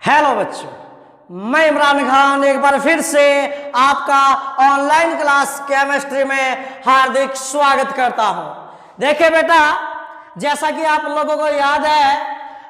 Hello बच्चों, मैं इमरान खान एक बार फिर से आपका ऑनलाइन क्लास केमिस्ट्री में हार्दिक स्वागत करता हूं। देखिए बेटा, जैसा कि आप लोगों को याद है,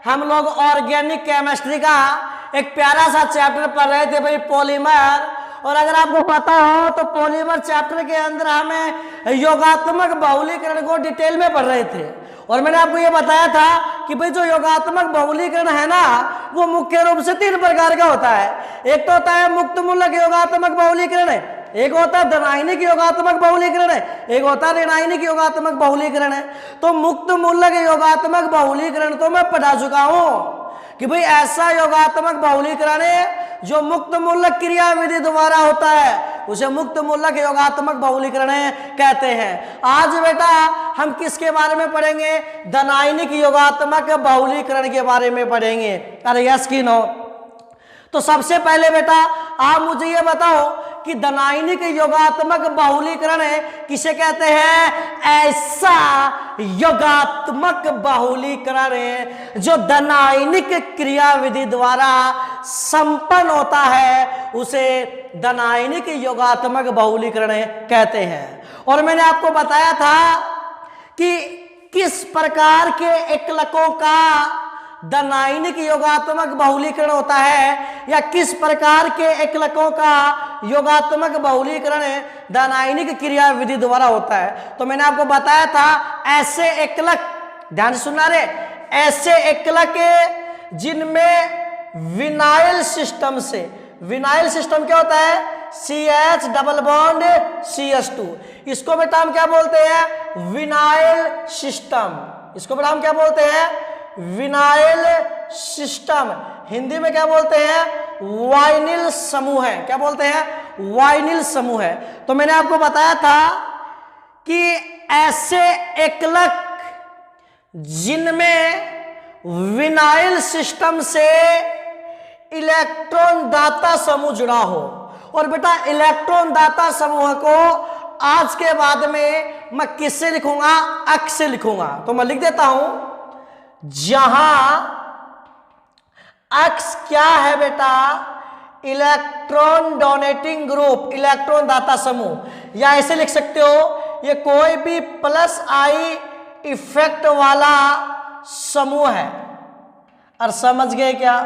हम लोग ऑर्गेनिक केमिस्ट्री का एक प्यारा सा चैप्टर पढ़ रहे थे भाई, पॉलीमर। और अगर आपको पता हो तो पॉलीमर चैप्टर के अंदर हमें योगात्मक बहुलीकरण को डिटेल में पढ़ रहे थे। और मैंने आपको ये बताया था कि भाई जो योगात्मक बहुलीकरण है ना, वो मुख्य रूप से 3 प्रकार का होता है। एक तो होता है मुक्त मूलक योगात्मक बहुलीकरण है, एक होता है धनायनिक योगात्मक बहुलीकरण है, एक होता है ऋणायनिक योगात्मक बहुलीकरण है। तो मुक्त मूलक योगात्मक बहुलीकरण तो मैं पढ़ा चुका हूं कि भाई ऐसा योगात्मक बहुलीकरण है जो मुक्त मूलक क्रियाविधि द्वारा होता है, उसे मुक्त मूलक योगात्मक बहुलीकरण कहते हैं। आज बेटा हम किसके बारे में पढ़ेंगे? धनायनिक योगात्मक बहुलीकरण के बारे में पढ़ेंगे। अरे यस की नो? तो सबसे पहले बेटा आप मुझे ये बताओ कि धनायनिक योगात्मक बहुलीकरण किसे कहते हैं? ऐसा योगात्मक बहुलीकरण है जो धनायनिक क्रियाविधि द्वारा संपन्न होता है, उसे धनायनिक योगात्मक बहुलीकरण कहते हैं। और मैंने आपको बताया था कि किस प्रकार के एकलकों का धनायनिक योगात्मक बहुलीकरण होता है, या किस प्रकार के एकलकों का योगात्मक बहुलीकरण धनायनिक क्रियाविधि द्वारा होता है। तो मैंने आपको बताया था ऐसे एकलक, ध्यान से सुनना रे, ऐसे एकलक जिनमें विनाइल सिस्टम से, विनाइल सिस्टम क्या होता है? CH डबल बॉन्ड CH2, इसको बेटा हम क्या बोलते हैं? Vinyl system. इसको बेटा हम क्या बोलते हैं? Vinyl system. हिंदी में क्या बोलते हैं? वाइनिल समूह है। क्या बोलते हैं? वाइनिल समूह है। तो मैंने आपको बताया था कि ऐसे एकलक जिनमें विनाइल सिस्टम से इलेक्ट्रॉन दाता समूह जुड़ा हो, और बेटा इलेक्ट्रॉन दाता समूह को आज के बाद में मैं किससे लिखूंगा? अक्ष से लिखूंगा। तो मैं लिख देता हूं, जहां अक्ष क्या है बेटा? इलेक्ट्रॉन डोनेटिंग ग्रुप, इलेक्ट्रॉन दाता समूह। या ऐसे लिख सकते हो, ये कोई भी प्लस आई इफेक्ट वाला समूह है। और समझ गए क्या?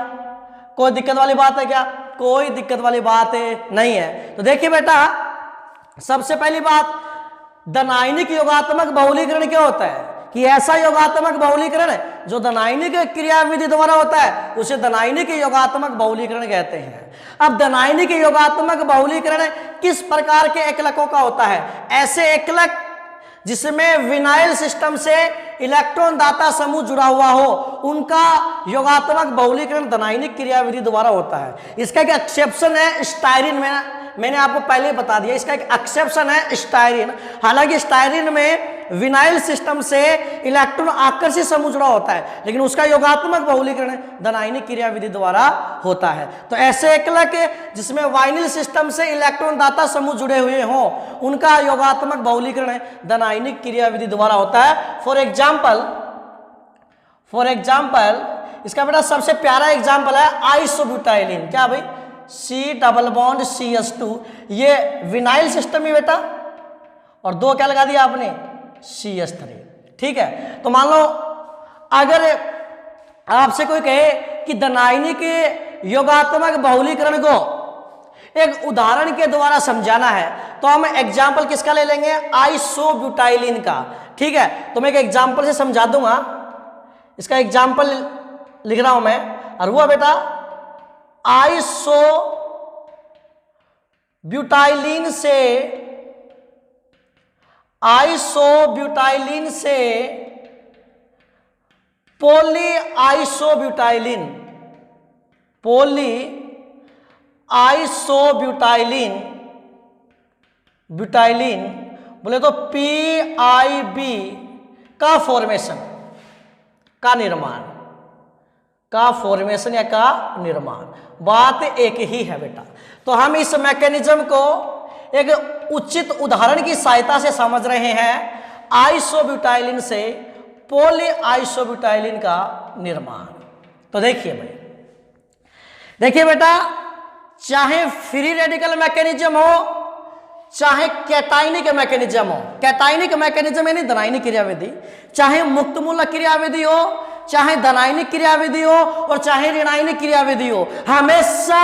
कोई दिक्कत वाली बात है क्या? कोई दिक्कत वाली बात नहीं है। तो देखिए बेटा, सबसे पहली बात, धनायनिक योगात्मक बहुलीकरण क्या होता है? कि ऐसा योगात्मक बहुलीकरण है जो धनायनिक क्रियाविधि द्वारा होता है, उसे धनायनिक योगात्मक बहुलीकरण कहते हैं। अब धनायनिक योगात्मक बहुलीकरण किस प्रकार के एकलकों का होता है? ऐसे एकलक जिसमें विनाइल सिस्टम से इलेक्ट्रॉन दाता समूह जुड़ा हुआ हो, उनका योगात्मक बहुलीकरण धनायनिक क्रियाविधि द्वारा होता है। इसका एक एक्सेप्शन है स्टायरीन में, मैंने आपको पहले ही बता दिया। इसका एक एक्सेप्शन है स्टायरीन। हालांकि स्टायरीन में विनाइल सिस्टम से इलेक्ट्रॉन आकर्षित समूह जुड़ा होता है, लेकिन उसका योगात्मक बहुलीकरण धनायनिक क्रियाविधि द्वारा होता है। तो ऐसे एकलक जिसमें वाइनिल सिस्टम से इलेक्ट्रॉन दाता समूह जुड़े हुए हों, उनका योगात्मक बहुलीकरण धनायनिक क्रियाविधि द्वारा होता है। फॉर एग्जाम्पल इसका बेटा सबसे प्यारा एग्जाम्पल है आइसोब्यूटाइलिन। क्या भाई? C डबल बॉन्ड CH2, ये विनाइल सिस्टम ही बेटा, और 2 क्या लगा दिया आपने? CH3। ठीक है। तो मान लो अगर आपसे कोई कहे कि धनायनिक योगात्मक बहुलीकरण को एक उदाहरण के द्वारा समझाना है, तो हम एग्जाम्पल किसका ले लेंगे? आइसोब्यूटाइलिन का। ठीक है। तो मैं एक एग्जाम्पल से समझा दूंगा। इसका एग्जाम्पल लिख रहा हूं मैं, और वो बेटा आइसोब्यूटाइलिन से पॉली आइसोब्यूटाइलिन बोले तो PIB का फॉर्मेशन, का निर्माण, बात एक ही है बेटा। तो हम इस मैकेनिज्म को एक उचित उदाहरण की सहायता से समझ रहे हैं। आइसोब्यूटाइलिन से पॉली आइसोब्यूटाइलिन का निर्माण। तो देखिए भाई, देखिए बेटा, चाहे फ्री रेडिकल मैकेनिज्म हो चाहे कैटाइनिक मैकेनिज्म हो, कैटाइनिक मैकेनिज्म यानी धनायनिक क्रियाविधि, चाहे मुक्त मूलक क्रियाविधि हो, चाहे धनायनिक क्रियाविधि हो और चाहे ऋणायनिक क्रियाविधि हो, हमेशा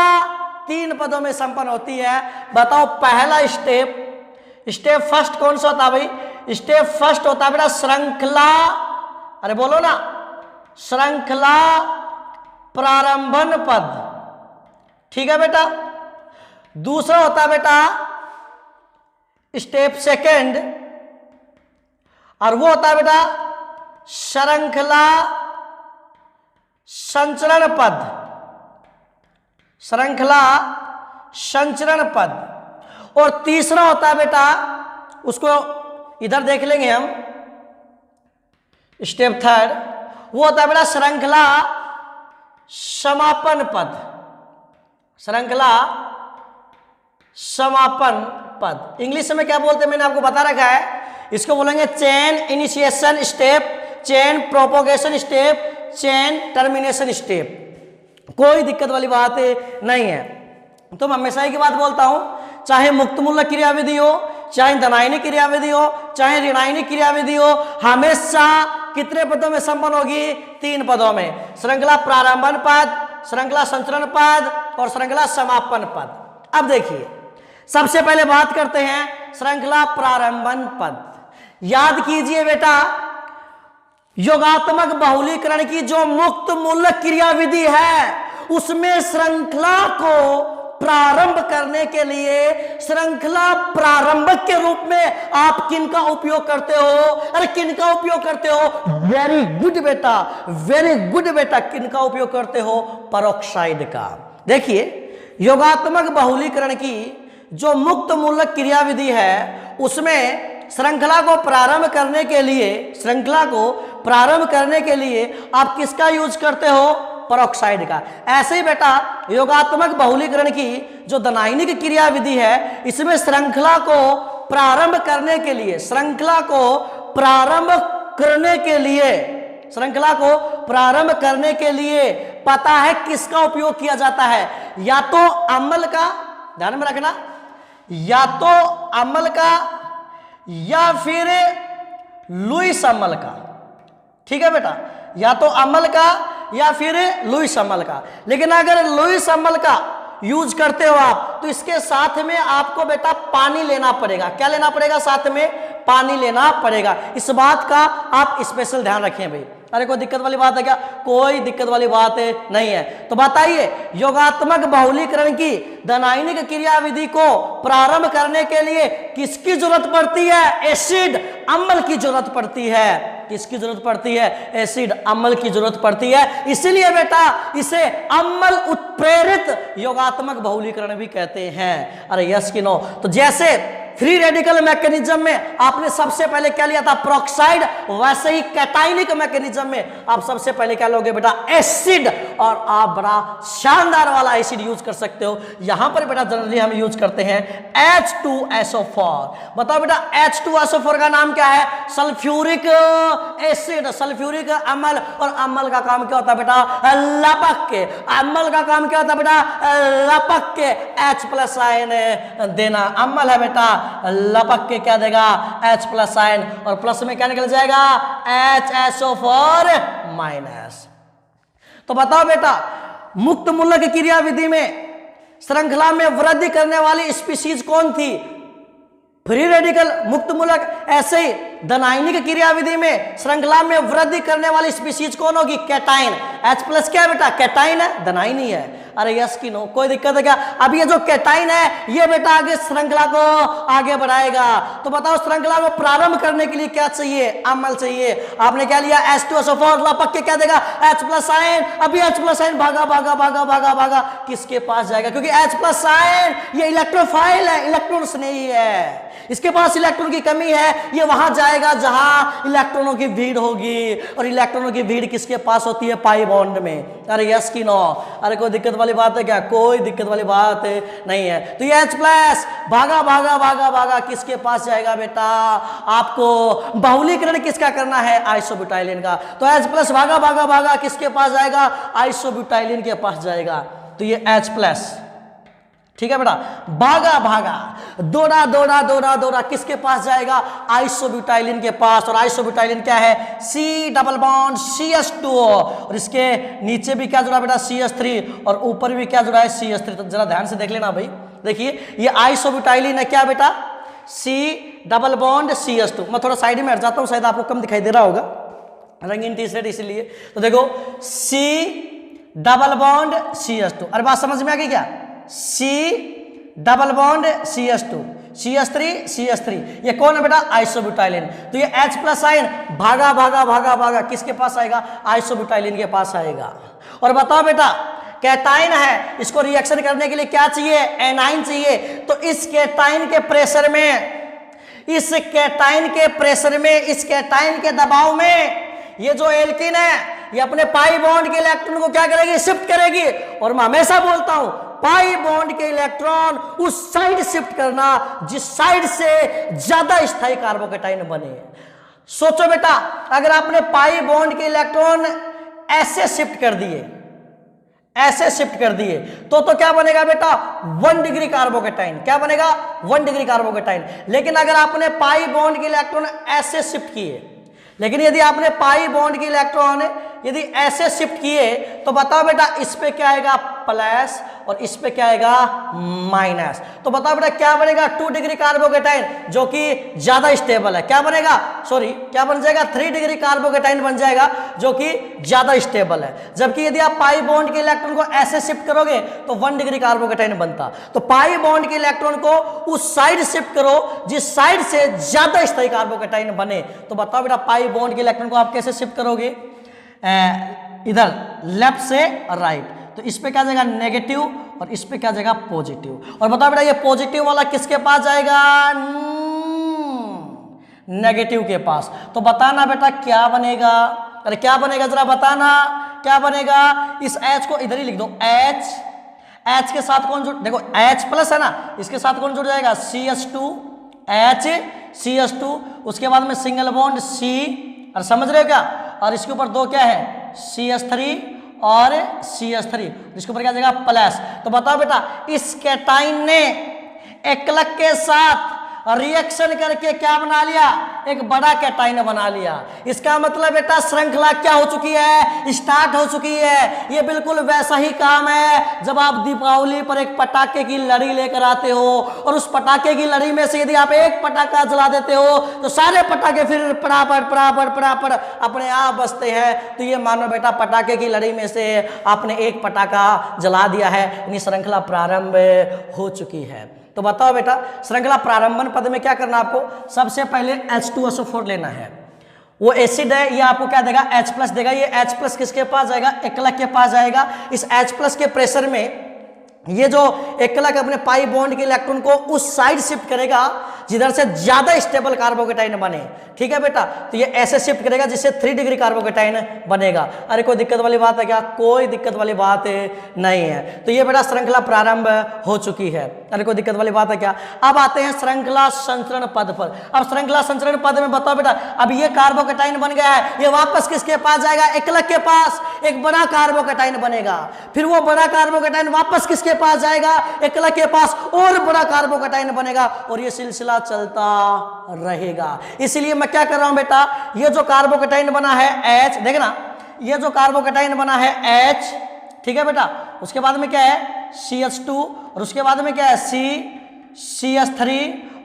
3 पदों में संपन्न होती है। बताओ पहला स्टेप फर्स्ट कौन सा होता है भाई? स्टेप फर्स्ट होता है बेटा श्रृंखला, अरे बोलो ना, श्रृंखला प्रारंभन पद, ठीक है बेटा। दूसरा होता है बेटा स्टेप सेकंड, और वो होता है बेटा श्रृंखला संचरण पद, श्रृंखला संचरण पद। और तीसरा होता है बेटा, उसको इधर देख लेंगे हम, स्टेप थर्ड, वो होता है बेटा श्रृंखला समापन पद, श्रृंखला समापन पद। इंग्लिश में क्या बोलते हैं मैंने आपको बता रखा है, इसको बोलेंगे chain initiation step, chain propagation step, chain termination step. कोई दिक्कत वाली बात नहीं है। तो मैं हमेशा ही की बात बोलता हूं, चाहे मुक्त मूलक क्रियाविधि हो, चाहे धनायनिक क्रियाविधि हो, चाहे ऋणायनिक क्रियाविधि हो, हमेशा कितने पदों में संपन्न होगी? 3 पदों में, श्रृंखला प्रारंभन पद, श्रृंखला संचरण पद और श्रृंखला समापन पद। अब देखिए, सबसे पहले बात करते हैं श्रृंखला प्रारंभन पद। याद कीजिए बेटा, योगात्मक बहुलीकरण की जो मुक्त मूलक क्रियाविधि है उसमें श्रृंखला को प्रारंभ करने के लिए श्रृंखला प्रारंभक के रूप में आप किनका उपयोग करते हो? अरे किनका उपयोग करते हो? वेरी गुड बेटा, वेरी गुड बेटा, किनका उपयोग करते हो? पेरोक्साइड का। देखिए, योगात्मक बहुलीकरण की जो मुक्त मूलक क्रियाविधि है उसमें श्रृंखला को प्रारंभ करने के लिए, श्रृंखला को प्रारंभ करने के लिए आप किसका यूज करते हो? पेरोक्साइड का। ऐसे ही बेटा, योगात्मक बहुलीकरण की जो धनायनिक क्रियाविधि है इसमें श्रृंखला को प्रारंभ करने के लिए, श्रृंखला को प्रारंभ करने के लिए, श्रृंखला को प्रारंभ करने के लिए पता है किसका उपयोग किया जाता है? या तो अम्ल का, ध्यान में रखना, या तो अम्ल का या फिर लुईस अम्ल का, ठीक है बेटा, या तो अम्ल का या फिर लुईस अम्ल का। लेकिन अगर लुईस अम्ल का यूज करते हो आप तो इसके साथ में आपको बेटा पानी लेना पड़ेगा। क्या लेना पड़ेगा? साथ में पानी लेना पड़ेगा। इस बात का आप स्पेशल ध्यान रखें भाई। अरे कोई दिक्कत वाली बात है क्या? कोई दिक्कत वाली बात नहीं है। तो बताइए, योगात्मक बहुलीकरण की धनायनिक क्रियाविधि को प्रारंभ करने के लिए किसकी जरूरत पड़ती है? एसिड अम्ल की जरूरत पड़ती है। किसकी जरूरत पड़ती है? एसिड अम्ल की जरूरत पड़ती है। इसलिए बेटा इसे अम्ल उत्प्रेरित योगात्मक बहुलीकरण भी कहते हैं। अरे यस कि नो? तो जैसे फ्री रेडिकल मैकेनिज्म में आपने सबसे पहले क्या लिया था? पेरोक्साइड। वैसे ही कैटाइनिक मैकेनिज्म में आप सबसे पहले क्या लोगे बेटा? एसिड। और आप बड़ा शानदार वाला एसिड यूज कर सकते हो। यहां पर बेटा जनरली हम यूज करते हैं H2SO4। बताओ बेटा H2SO4 का नाम क्या है? सल्फ्यूरिक एसिड, सल्फ्यूरिक अम्ल। और अम्ल का काम क्या होता है बेटा? लपक के। अम्ल का काम क्या होता है बेटा? लपक के H+ आयन देना। अम्ल है बेटा, लपक के क्या देगा? H+ ion. और प्लस में क्या निकल जाएगा? HSO4-। तो बताओ बेटा, मुक्त मूलक क्रियाविधि में श्रृंखला में वृद्धि करने वाली स्पीशीज कौन थी? फ्री रेडिकल मुक्त मूलक। ऐसे ही धनायनिक क्रियाविधि में श्रृंखला में वृद्धि करने वाली स्पीशीज कौन होगी? कैटाइन। H+ क्या है बेटा? कैटाइन है, धनायन ही है। अरे यस कि नो? कोई दिक्कत है क्या? अब ये जो कैटाइन है ये बेटा आगे श्रृंखला को आगे बढ़ाएगा। तो बताओ श्रृंखला को प्रारंभ करने के लिए क्या चाहिए? अम्ल चाहिए। आपने क्या लिया? H2SO4। लपक के क्या देगा? H+ ion. अभी H+ आयन भागा भागा भागा भागा भागा किसके पास जाएगा? क्योंकि H+ आयन ये इलेक्ट्रोफाइल है, इलेक्ट्रॉन स्नेही है। इसके पास इलेक्ट्रॉन की कमी है, ये वहां जाएगा जहां इलेक्ट्रॉनों की भीड़ होगी। और इलेक्ट्रॉनों की भीड़ किसके पास होती है? पाई बॉन्ड में। अरे यस कि नो? अरे कोई दिक्कत वाली बात है क्या? कोई दिक्कत वाली बात नहीं है। तो ये H+ भागा भागा भागा भागा किसके पास जाएगा बेटा? आपको बहुलीकरण किसका करना है? आइसोब्यूटाइलिन का। तो H+ भागा भागा भागा किसके पास जाएगा? आइसोब्यूटाइलिन के पास जाएगा। तो ये H प्लस, ठीक है बेटा। भागा भागा, दौड़ा दौड़ा दौड़ा दौड़ा, किसके पास जाएगा? आइसोब्यूटाइलिन के पास। और आइसोब्यूटाइलिन क्या है? C डबल बॉन्ड CH2, और इसके नीचे भी क्या जुड़ा बेटा? CH3, और ऊपर भी क्या जुड़ा है? CH3। तो जरा ध्यान से देख लेना भाई, देखिए ये आइसोब्यूटाइलिन है क्या बेटा? C double bond CH2। मैं थोड़ा साइड में हट जाता हूं, शायद आपको कम दिखाई दे रहा होगा रंगीन टी शर्ट इसलिए। तो देखो C डबल बॉन्ड CH2, अरे बात समझ में आ गई क्या? C double bond CH2, CH3, ये कौन है बेटा? आइसोब्यूटाइलिन। तो ये H प्लस आयन भागा भागा भागा भागा, किसके पास आएगा? आइसोब्यूटाइलिन के पास आएगा। और बताओ बेटा, कैटाइन है, इसको रिएक्शन करने के लिए क्या चाहिए? एनाइन चाहिए। तो इस कैटाइन के प्रेशर में, इस कैटाइन के प्रेशर में, इस कैटाइन के दबाव में, ये जो एल्किन है ये अपने पाई बॉन्ड के इलेक्ट्रॉन को क्या करेगी? शिफ्ट करेगी। और मैं हमेशा बोलता हूं, पाई बॉन्ड के इलेक्ट्रॉन उस साइड शिफ्ट करना जिस साइड से ज्यादा स्थायी कार्बोकैटाइन बने। सोचो बेटा, अगर आपने पाई बॉन्ड के इलेक्ट्रॉन ऐसे शिफ्ट कर दिए, ऐसे शिफ्ट कर दिए, तो क्या बनेगा बेटा? 1 डिग्री कार्बोकैटाइन। क्या बनेगा? 1 डिग्री कार्बोकैटाइन। लेकिन अगर आपने पाई बॉन्ड के इलेक्ट्रॉन ऐसे शिफ्ट किए, लेकिन यदि आपने पाई बॉन्ड के इलेक्ट्रॉन यदि ऐसे शिफ्ट किए, तो बताओ बेटा इस पे क्या आएगा? प्लस, और इस पे क्या आएगा? माइनस। तो बताओ बेटा क्या बनेगा? 2 डिग्री कार्बोकैटाइन, जो कि ज्यादा स्टेबल है। क्या बनेगा? सॉरी, क्या बन जाएगा? 3 डिग्री कार्बोकैटाइन बन जाएगा, जो कि ज्यादा स्टेबल है। जबकि यदि आप पाई बॉन्ड के इलेक्ट्रॉन को ऐसे शिफ्ट करोगे तो 1 डिग्री कार्बोकैटाइन बनता। तो पाई बॉन्ड के इलेक्ट्रॉन को उस साइड शिफ्ट करो जिस साइड से ज्यादा स्थायी कार्बोकैटाइन बने। तो बताओ बेटा पाई बॉन्ड के इलेक्ट्रॉन को आप कैसे शिफ्ट करोगे? इधर लेफ्ट से राइट। तो इस पे क्या जाएगा? नेगेटिव, और इस पे क्या जाएगा? पॉजिटिव। और बताओ बेटा ये पॉजिटिव वाला किसके पास जाएगा? नेगेटिव के पास। तो बताना बेटा क्या बनेगा? अरे क्या बनेगा जरा बताना, क्या बनेगा? इस H को इधर ही लिख दो, H के साथ कौन जुड़, देखो H प्लस है ना, इसके साथ कौन जुड़ जाएगा? CH2, CH2, उसके बाद में सिंगल बॉन्ड C, और समझ रहे हो क्या? और इसके ऊपर दो क्या है? CH3 और CH3, इसके ऊपर क्या जाएगा? प्लस। तो बताओ बेटा इस कैटाइन ने एकलक के साथ रिएक्शन करके क्या बना लिया? एक बड़ा कैटाइन बना लिया। इसका मतलब बेटा श्रृंखला क्या हो चुकी है? स्टार्ट हो चुकी है। ये बिल्कुल वैसा ही काम है जब आप दीपावली पर एक पटाखे की लड़ी लेकर आते हो, और उस पटाखे की लड़ी में से यदि आप एक पटाखा जला देते हो तो सारे पटाखे फिर पड़ापड़ पड़ापड़ पड़ापड़ अपने आप बजते हैं। तो ये मानो बेटा पटाखे की लड़ी में से आपने एक पटाखा जला दिया है, यानी श्रृंखला प्रारंभ हो चुकी है। तो बताओ बेटा श्रृंखला प्रारंभन पद में क्या करना आपको? सबसे पहले H2SO4 लेना है। वो एसिड है, ये आपको क्या देगा? H प्लस देगा। ये H प्लस किसके पास जाएगा? एकलक के पास जाएगा। इस H प्लस के प्रेशर में ये जो एकलक अपने पाई बॉन्ड के इलेक्ट्रॉन को उस साइड शिफ्ट करेगा जिधर से ज्यादा स्टेबल कार्बोकैटाइन बने। ठीक है बेटा, तो ये ऐसे शिफ्ट करेगा जिससे 3 डिग्री कार्बोकैटाइन बनेगा। अरे कोई दिक्कत वाली बात है क्या? कोई दिक्कत वाली बात नहीं है। तो ये बेटा श्रृंखला प्रारंभ हो चुकी है। अरे कोई दिक्कत वाली बात है क्या? अब आते हैं श्रृंखला संचरण पद पर। अब श्रृंखला संचरण पद में बताओ बेटा, अब ये कार्बोकैटाइन बन गया है, ये वापस किसके पास जाएगा? एकलक के पास एक बड़ा कार्बोकैटाइन बनेगा। फिर वो बड़ा कार्बोकैटाइन वापस किसके पास जाएगा? एकलक के पास और बड़ा कार्बोकैटाइन बनेगा, और ये सिलसिला चलता रहेगा। इसलिए मैं क्या कर रहा हूं बेटा, ये जो कार्बोकैटाइन बना है H, देखना ये जो कार्बोकैटाइन बना है H, ठीक है बेटा, उसके बाद में क्या है? CH2, और उसके बाद में क्या है? CH3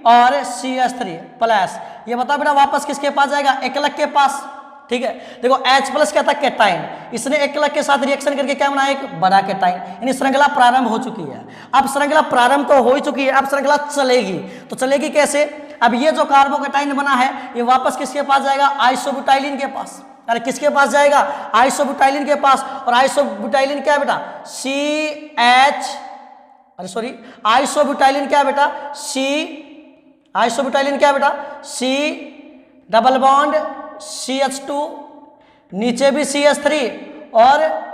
और CH3 प्लस। ये बताओ बेटा वापस किसके पास जाएगा? एकलक के पास। ठीक है, देखो H प्लस क्या था? कैटाइन। इसने एकलक के साथ रिएक्शन करके क्या बनाया? एक बड़ा कैटाइन। यानी श्रृंखला प्रारंभ हो चुकी है। अब श्रृंखला प्रारंभ तो हो ही चुकी है, अब श्रृंखला चलेगी। तो चलेगी कैसे? अब ये जो कार्बोकैटाइन बना है ये वापस किसके पास जाएगा? आइसोब्यूटाइलिन के पास। अरे किसके पास जाएगा? आइसोब्यूटाइलिन के पास। और आइसोब्यूटाइलिन क्या है बेटा? आइसोब्यूटाइलिन क्या है बेटा? आइसोब्यूटाइलिन क्या है बेटा? C डबल बॉन्ड CH2, नीचे भी CH3 और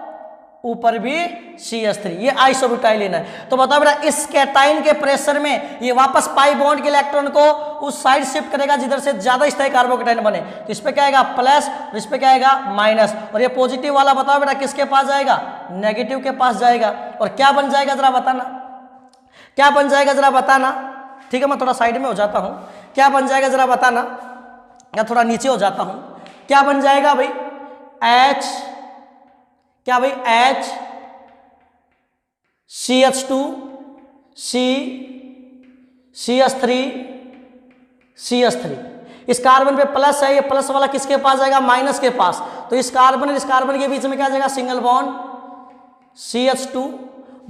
ऊपर भी CH3, ये आइसोब्यूटाइलिन है। तो बताओ बेटा इस कैटाइन के प्रेशर में ये वापस पाई बॉन्ड के इलेक्ट्रॉन को उस साइड शिफ्ट करेगा जिधर से ज्यादा स्थायी कार्बोकैटाइन बने। तो इस पे क्या आएगा? प्लस, और इस पे क्या आएगा? माइनस। और ये पॉजिटिव वाला बताओ बेटा किसके पास जाएगा? नेगेटिव के पास जाएगा और क्या बन जाएगा जरा बताना, क्या बन जाएगा जरा बताना। ठीक है, मैं थोड़ा साइड में हो जाता हूं, क्या बन जाएगा जरा बताना, या थोड़ा नीचे हो जाता हूं, क्या बन जाएगा भाई H, क्या भाई H CH2 CH3 CH3। इस कार्बन पे प्लस है, ये प्लस वाला किसके पास जाएगा, माइनस के पास। तो इस कार्बन और इस कार्बन के बीच में क्या जाएगा, सिंगल बॉन्ड CH2,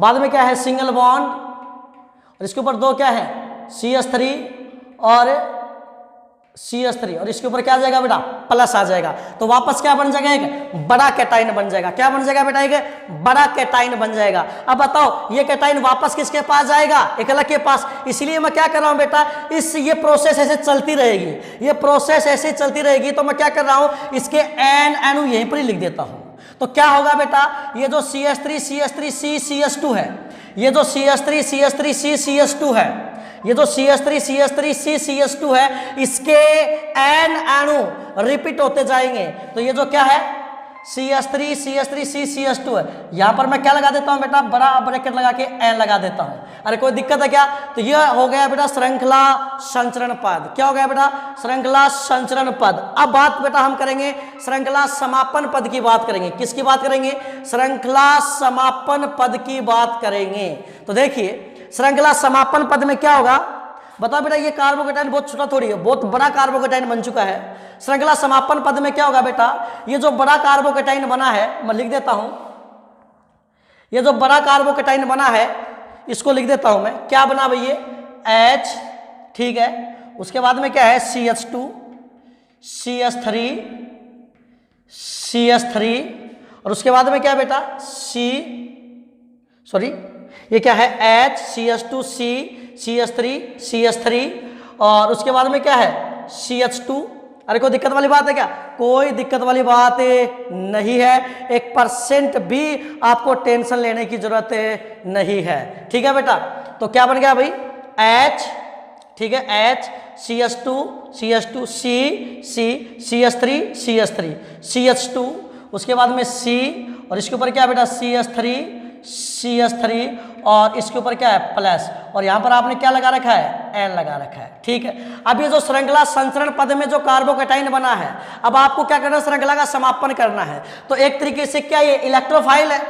बाद में क्या है सिंगल बॉन्ड, और इसके ऊपर दो क्या है CH3 और CH3, और इसके ऊपर क्या आ जाएगा बेटा प्लस आ जाएगा। तो वापस क्या बन जाएगा, एक बड़ा कैटाइन बन जाएगा। क्या बन जाएगा बेटा, एक बड़ा कैटाइन बन जाएगा। अब बताओ ये कैटाइन वापस किसके पास जाएगा, एक अलग के पास। इसलिए मैं क्या कर रहा हूं बेटा, ये प्रोसेस ऐसे चलती रहेगी, ये प्रोसेस ऐसे चलती रहेगी। तो मैं क्या कर रहा हूं, इसके एन एनु यहीं पर ही लिख देता हूं। तो क्या होगा बेटा, ये जो CH3 CH3 C CH2 है, ये जो CH3 CH3 C CH2 है, ये जो CH3 CH3 C CH2 है, इसके एन अणु रिपीट होते जाएंगे। तो ये जो क्या है CH3 CH3 C CH2 है, यहां पर मैं क्या लगा देता हूं बेटा, बड़ा ब्रैकेट लगा के एन लगा देता हूं। अरे कोई दिक्कत है क्या? तो यह हो गया बेटा श्रृंखला संचरण पद। क्या हो गया बेटा, श्रृंखला संचरण पद। अब बात बेटा हम करेंगे श्रृंखला समापन पद की बात करेंगे। किसकी बात करेंगे, श्रृंखला समापन पद की बात करेंगे। तो देखिए श्रृंखला समापन पद में क्या होगा, बताओ बेटा, ये कार्बोकेटाइन बहुत छोटा थोड़ी है, बहुत बड़ा कार्बोकेटाइन बन चुका है। श्रृंखला समापन पद में क्या होगा बेटा, ये जो बड़ा कार्बोकेटाइन बना है, मैं लिख देता हूं, ये जो बड़ा कार्बोकेटाइन बना है इसको लिख देता हूं मैं। क्या बना भाई ये H, ठीक है। उसके बाद में क्या है CH2 CH3 CH3, और उसके बाद में क्या बेटा ये क्या है H CH2 C CH3 CH3, और उसके बाद में क्या है CH2। अरे कोई दिक्कत वाली बात है क्या? कोई दिक्कत वाली बात नहीं है, 1% भी आपको टेंशन लेने की जरूरत नहीं है। ठीक है बेटा, तो क्या बन गया भाई H, ठीक है H CH2 CH2 C C CH3 CH3 CH2, उसके बाद में C, और इसके ऊपर क्या बेटा CH3 CH3, और इसके ऊपर क्या है प्लस, और यहां पर आपने क्या लगा रखा है एन लगा रखा है। ठीक है, अब ये जो श्रृंखला संचरण पद में जो कार्बोकेटाइन बना है, अब आपको क्या करना है, श्रृंखला का समापन करना है। तो एक तरीके से क्या ये इलेक्ट्रोफाइल है,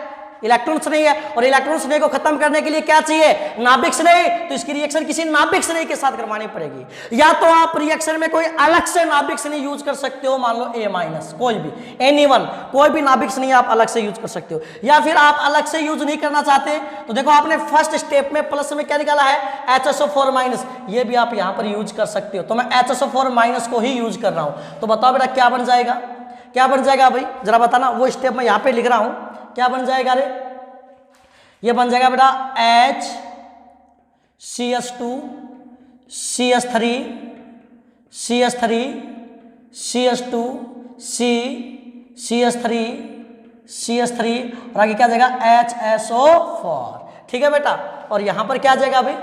इलेक्ट्रॉन्स नहीं है, और इलेक्ट्रॉन्स नहीं को खत्म करने के लिए क्या चाहिए, नाभिक स्नेही। तो इसकी रिएक्शन किसी नाभिक स्नेही के साथ करवानी पड़ेगी। या तो आप रिएक्शन में कोई अलग से नाभिक स्नेही यूज कर सकते हो, मान लो A-, कोई भी एनीवन, कोई भी नाभिक स्नेही आप अलग से यूज कर सकते हो। या फिर आप अलग से यूज नहीं करना चाहते तो देखो आपने फर्स्ट स्टेप में प्लस में क्या निकाला है HSO4-, ये भी आप यहां पर यूज कर सकते हो। तो मैं HSO4- को ही यूज कर रहा हूं। तो बताओ बेटा क्या बन जाएगा, क्या बन जाएगा भाई जरा बताना। वो स्टेप मैं यहां पे लिख रहा हूं, क्या बन जाएगा रे, ये बन जाएगा बेटा H CH2 CH3 CH3 CH2 C CH3 CH3, और आगे क्या जाएगा HSO4। ठीक है बेटा, और यहां पर क्या आ जाएगा भाई,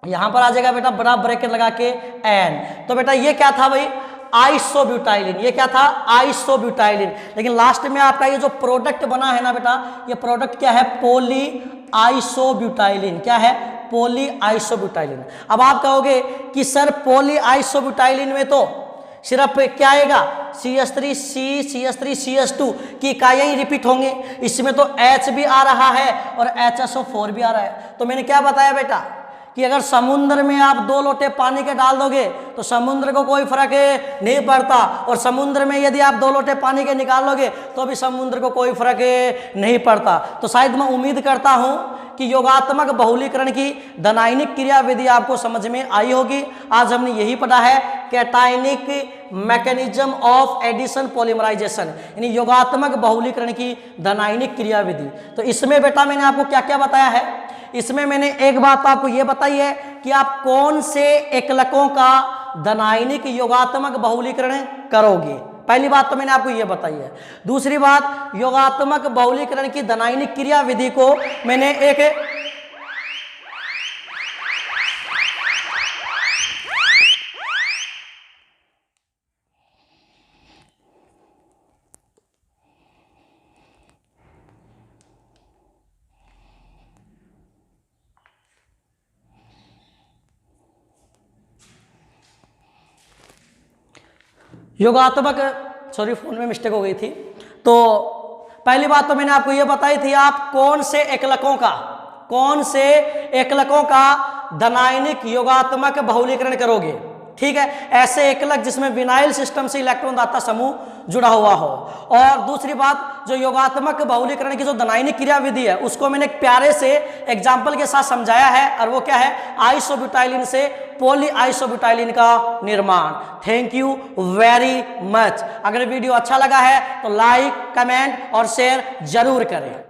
यहां पर आ जाएगा बेटा बड़ा ब्रैकेट लगा के N। तो बेटा ये क्या था भाई आइसोब्यूटाइलिन, ये क्या था आइसोब्यूटाइलिन। लेकिन लास्ट में आपका ये जो प्रोडक्ट बना है ना बेटा, ये प्रोडक्ट क्या है पॉली आइसोब्यूटाइलिन। क्या है पॉली आइसोब्यूटाइलिन। अब आप कहोगे कि सर पॉली आइसोब्यूटाइलिन में तो सिर्फ क्या आएगा CH3 C CH3 CH2 की इकाइयां रिपीट होंगे, इसमें तो H भी आ रहा है और HSO4 भी आ रहा है। तो मैंने क्या बताया बेटा कि अगर समुद्र में आप 2 लोटे पानी के डाल दोगे तो समुद्र को कोई फर्क नहीं पड़ता, और समुद्र में यदि आप 2 लोटे पानी के निकाल लोगे तो भी समुद्र को कोई फर्क नहीं पड़ता। तो शायद मैं उम्मीद करता हूं कि योगात्मक बहुलीकरण की धनायनिक क्रियाविधि आपको समझ में आई होगी। आज हमने यही पढ़ा है cationic mechanism of addition polymerisation, यानी योगात्मक बहुलीकरण की धनायनिक क्रियाविधि। तो इसमें बेटा मैंने आपको क्या क्या बताया है, इसमें मैंने एक बात आपको यह बताई है कि आप कौन से एकलकों का धनायनिक योगात्मक बहुलीकरण करोगे। पहली बात तो मैंने आपको यह बताई है। दूसरी बात, योगात्मक बहुलीकरण की धनायनिक क्रिया विधि को मैंने एक योगात्मक, सॉरी फ़ोन में मिस्टेक हो गई थी। तो पहली बात तो मैंने आपको ये बताई थी, आप कौन से एकलकों का धनायनिक योगात्मक बहुलीकरण करोगे। ठीक है, ऐसे एकलक जिसमें विनाइल सिस्टम से इलेक्ट्रॉन दाता समूह जुड़ा हुआ हो। और दूसरी बात, जो योगात्मक बहुलीकरण की जो धनायनिक क्रिया विधि है उसको मैंने एक प्यारे से एग्जाम्पल के साथ समझाया है, और वो क्या है, आइसोब्यूटाइलिन से पॉली आइसोब्यूटाइलिन का निर्माण। Thank you very much. अगर वीडियो अच्छा लगा है तो लाइक, कमेंट और शेयर जरूर करें।